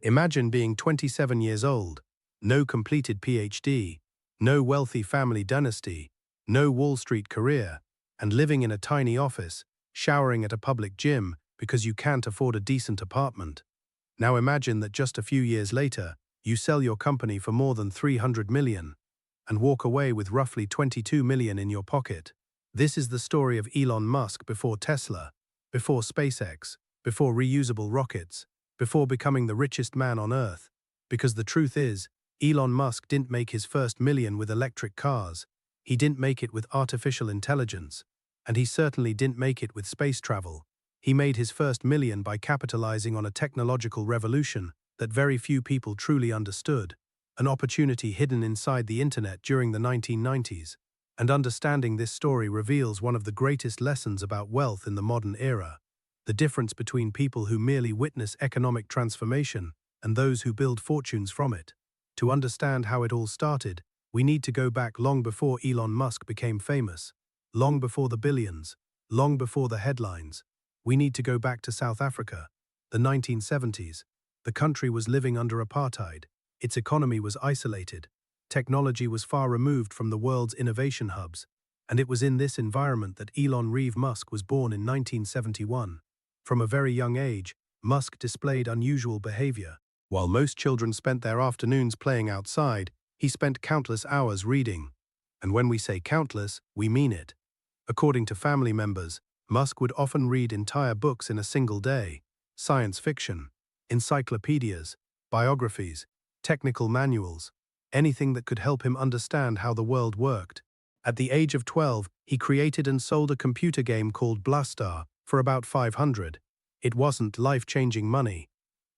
Imagine being 27 years old, no completed PhD, no wealthy family dynasty, no Wall Street career, and living in a tiny office, showering at a public gym because you can't afford a decent apartment. Now imagine that just a few years later, you sell your company for more than 300 million and walk away with roughly 22 million in your pocket. This is the story of Elon Musk before Tesla, before SpaceX, before reusable rockets, before becoming the richest man on Earth. Because the truth is, Elon Musk didn't make his first million with electric cars, he didn't make it with artificial intelligence, and he certainly didn't make it with space travel. He made his first million by capitalizing on a technological revolution that very few people truly understood, an opportunity hidden inside the internet during the 1990s. And understanding this story reveals one of the greatest lessons about wealth in the modern era: the difference between people who merely witness economic transformation and those who build fortunes from it. To understand how it all started, we need to go back long before Elon Musk became famous, long before the billions, long before the headlines. We need to go back to South Africa, the 1970s. The country was living under apartheid. Its economy was isolated. Technology was far removed from the world's innovation hubs. And it was in this environment that Elon Reeve Musk was born in 1971. From a very young age, Musk displayed unusual behavior. While most children spent their afternoons playing outside, he spent countless hours reading. And when we say countless, we mean it. According to family members, Musk would often read entire books in a single day: science fiction, encyclopedias, biographies, technical manuals, anything that could help him understand how the world worked. At the age of 12, he created and sold a computer game called Blastar for about 500. It wasn't life-changing money,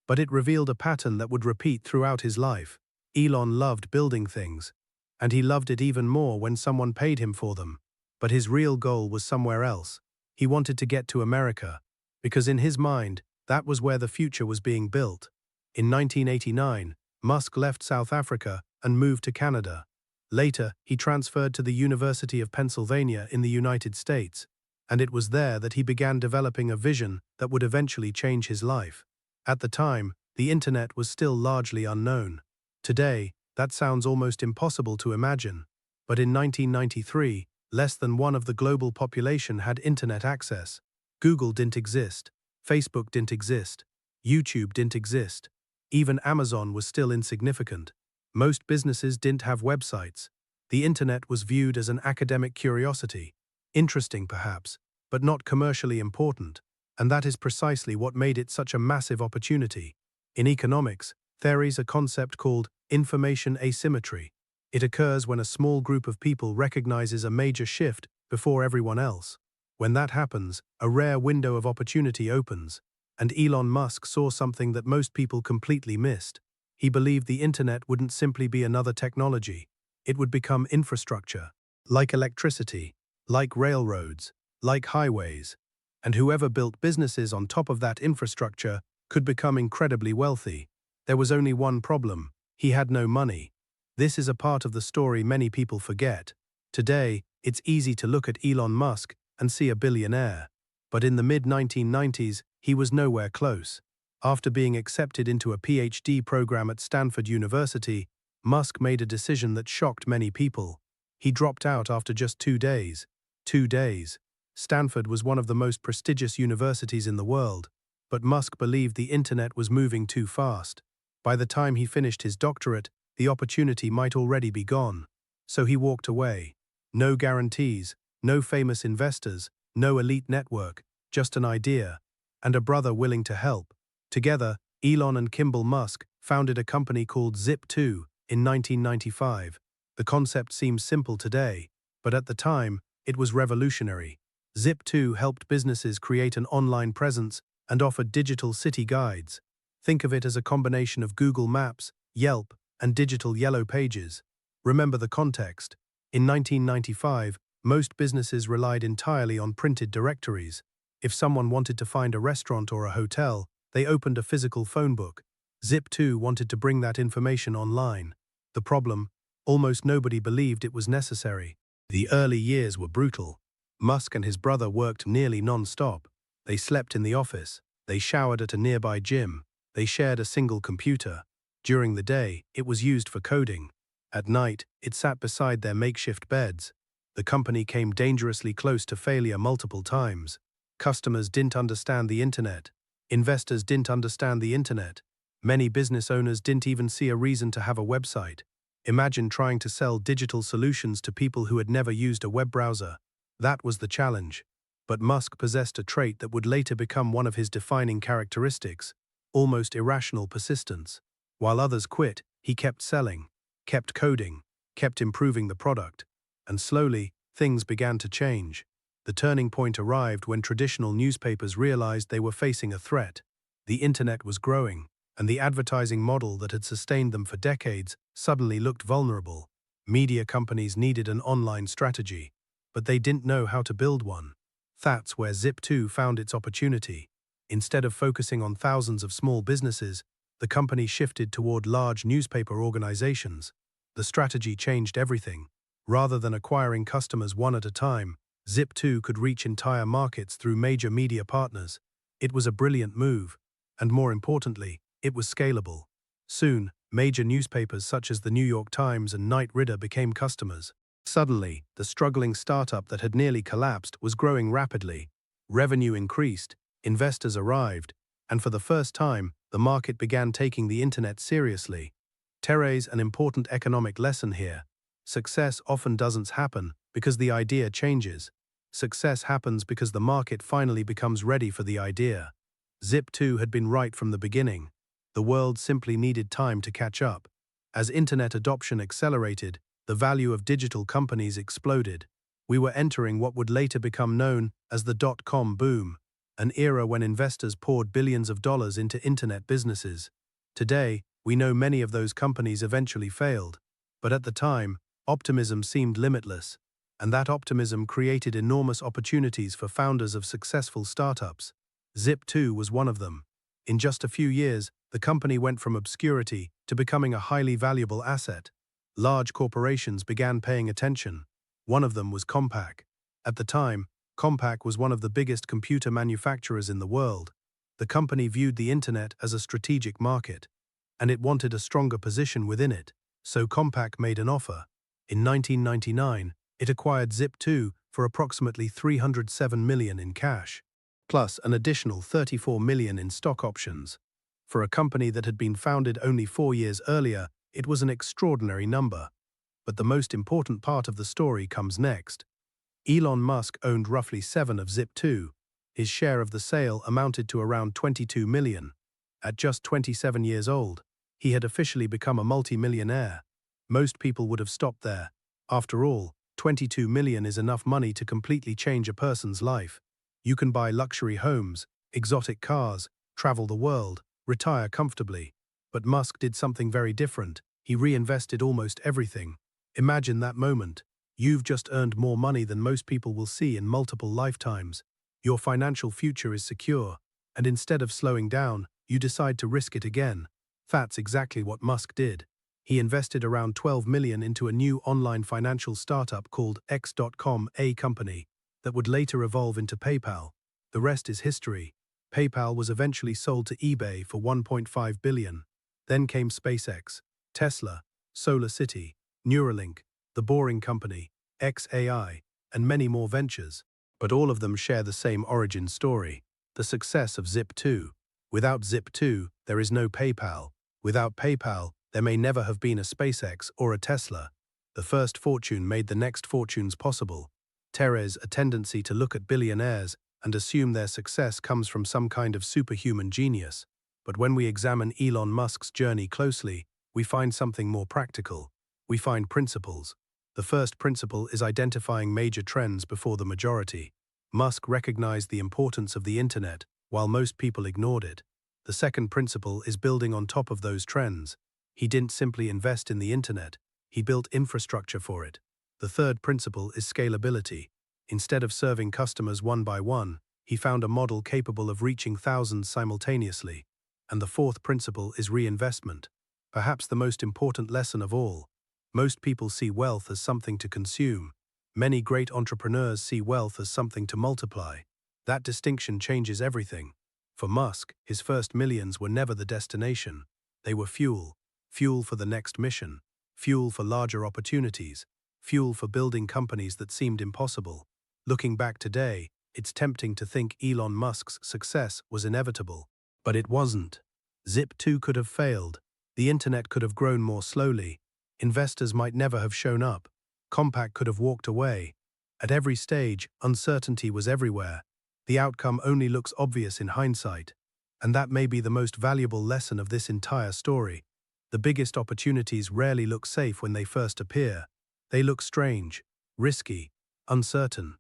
but it revealed a pattern that would repeat throughout his life. Elon loved building things, and he loved it even more when someone paid him for them. But his real goal was somewhere else. He wanted to get to America, because in his mind, that was where the future was being built. In 1989, Musk left South Africa and moved to Canada. Later, he transferred to the University of Pennsylvania in the United States, and it was there that he began developing a vision that would eventually change his life. At the time, the internet was still largely unknown. Today, that sounds almost impossible to imagine. But in 1993, less than 1% of the global population had internet access. Google didn't exist. Facebook didn't exist. YouTube didn't exist. Even Amazon was still insignificant. Most businesses didn't have websites. The internet was viewed as an academic curiosity. Interesting, perhaps, but not commercially important. And that is precisely what made it such a massive opportunity. In economics, there is a concept called information asymmetry. It occurs when a small group of people recognizes a major shift before everyone else. When that happens, a rare window of opportunity opens, and Elon Musk saw something that most people completely missed. He believed the internet wouldn't simply be another technology. It would become infrastructure, like electricity, like railroads, like highways. And whoever built businesses on top of that infrastructure could become incredibly wealthy. There was only one problem: he had no money. This is a part of the story many people forget. Today, it's easy to look at Elon Musk and see a billionaire. But in the mid-1990s, he was nowhere close. After being accepted into a PhD program at Stanford University, Musk made a decision that shocked many people. He dropped out after just 2 days. 2 days. Stanford was one of the most prestigious universities in the world, but Musk believed the internet was moving too fast. By the time he finished his doctorate, the opportunity might already be gone. So he walked away. No guarantees, no famous investors, no elite network, just an idea, and a brother willing to help. Together, Elon and Kimball Musk founded a company called Zip2 in 1995. The concept seems simple today, but at the time, it was revolutionary. Zip2 helped businesses create an online presence and offered digital city guides. Think of it as a combination of Google Maps, Yelp, and digital yellow pages. Remember the context. In 1995, most businesses relied entirely on printed directories. If someone wanted to find a restaurant or a hotel, they opened a physical phone book. Zip2 wanted to bring that information online. The problem? Almost nobody believed it was necessary. The early years were brutal. Musk and his brother worked nearly non-stop. They slept in the office. They showered at a nearby gym. They shared a single computer. During the day, it was used for coding. At night, it sat beside their makeshift beds. The company came dangerously close to failure multiple times. Customers didn't understand the internet. Investors didn't understand the internet. Many business owners didn't even see a reason to have a website. Imagine trying to sell digital solutions to people who had never used a web browser. That was the challenge. But Musk possessed a trait that would later become one of his defining characteristics: almost irrational persistence. While others quit, he kept selling, kept coding, kept improving the product. And slowly, things began to change. The turning point arrived when traditional newspapers realized they were facing a threat. The internet was growing, and the advertising model that had sustained them for decades suddenly looked vulnerable. Media companies needed an online strategy, but they didn't know how to build one. That's where Zip2 found its opportunity. Instead of focusing on thousands of small businesses, the company shifted toward large newspaper organizations. The strategy changed everything. Rather than acquiring customers one at a time, Zip2 could reach entire markets through major media partners. It was a brilliant move, and more importantly, it was scalable. Soon, major newspapers such as the New York Times and Knight Ridder became customers. Suddenly, the struggling startup that had nearly collapsed was growing rapidly. Revenue increased, investors arrived, and for the first time, the market began taking the internet seriously. There's an important economic lesson here. Success often doesn't happen because the idea changes. Success happens because the market finally becomes ready for the idea. Zip2 had been right from the beginning. The world simply needed time to catch up. As internet adoption accelerated, the value of digital companies exploded. We were entering what would later become known as the dot-com boom, an era when investors poured billions of dollars into internet businesses. Today, we know many of those companies eventually failed. But at the time, optimism seemed limitless, and that optimism created enormous opportunities for founders of successful startups. Zip2 was one of them. In just a few years, the company went from obscurity to becoming a highly valuable asset. Large corporations began paying attention. One of them was Compaq. At the time, Compaq was one of the biggest computer manufacturers in the world. The company viewed the internet as a strategic market, and it wanted a stronger position within it, so Compaq made an offer. In 1999, it acquired Zip2 for approximately $307 million in cash, plus an additional $34 million in stock options. For a company that had been founded only 4 years earlier, it was an extraordinary number. But the most important part of the story comes next. Elon Musk owned roughly 7 of Zip2. His share of the sale amounted to around $22 million. At just 27 years old, he had officially become a multimillionaire. Most people would have stopped there. After all, $22 million is enough money to completely change a person's life. You can buy luxury homes, exotic cars, travel the world, retire comfortably. But Musk did something very different. He reinvested almost everything. Imagine that moment. You've just earned more money than most people will see in multiple lifetimes. Your financial future is secure, and instead of slowing down, you decide to risk it again. That's exactly what Musk did. He invested around $12 million into a new online financial startup called X.com, a company that would later evolve into PayPal. The rest is history. PayPal was eventually sold to eBay for $1.5 billion. Then came SpaceX, Tesla, SolarCity, Neuralink, The Boring Company, XAI, and many more ventures. But all of them share the same origin story: the success of Zip2. Without Zip2, there is no PayPal. Without PayPal, there may never have been a SpaceX or a Tesla. The first fortune made the next fortunes possible. There's a tendency to look at billionaires and assume their success comes from some kind of superhuman genius. But when we examine Elon Musk's journey closely, we find something more practical. We find principles. The first principle is identifying major trends before the majority. Musk recognized the importance of the internet, while most people ignored it. The second principle is building on top of those trends. He didn't simply invest in the internet, he built infrastructure for it. The third principle is scalability. Instead of serving customers one by one, he found a model capable of reaching thousands simultaneously. And the fourth principle is reinvestment. Perhaps the most important lesson of all. Most people see wealth as something to consume. Many great entrepreneurs see wealth as something to multiply. That distinction changes everything. For Musk, his first millions were never the destination. They were fuel. Fuel for the next mission. Fuel for larger opportunities. Fuel for building companies that seemed impossible. Looking back today, it's tempting to think Elon Musk's success was inevitable. But it wasn't. Zip2 could have failed. The internet could have grown more slowly. Investors might never have shown up. Compaq could have walked away. At every stage, uncertainty was everywhere. The outcome only looks obvious in hindsight. And that may be the most valuable lesson of this entire story. The biggest opportunities rarely look safe when they first appear. They look strange, risky, uncertain.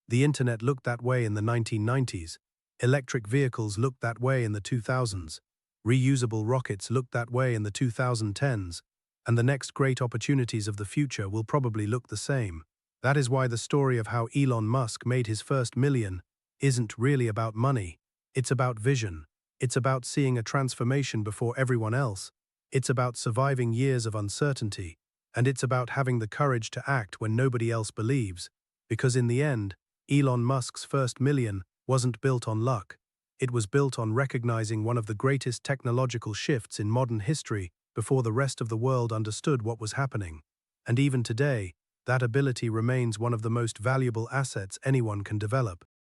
The internet looked that way in the 1990s. Electric vehicles looked that way in the 2000s. Reusable rockets looked that way in the 2010s. And the next great opportunities of the future will probably look the same. That is why the story of how Elon Musk made his first million isn't really about money. It's about vision. It's about seeing a transformation before everyone else. It's about surviving years of uncertainty. And it's about having the courage to act when nobody else believes. Because in the end, Elon Musk's first million wasn't built on luck. It was built on recognizing one of the greatest technological shifts in modern history before the rest of the world understood what was happening. And even today, that ability remains one of the most valuable assets anyone can develop.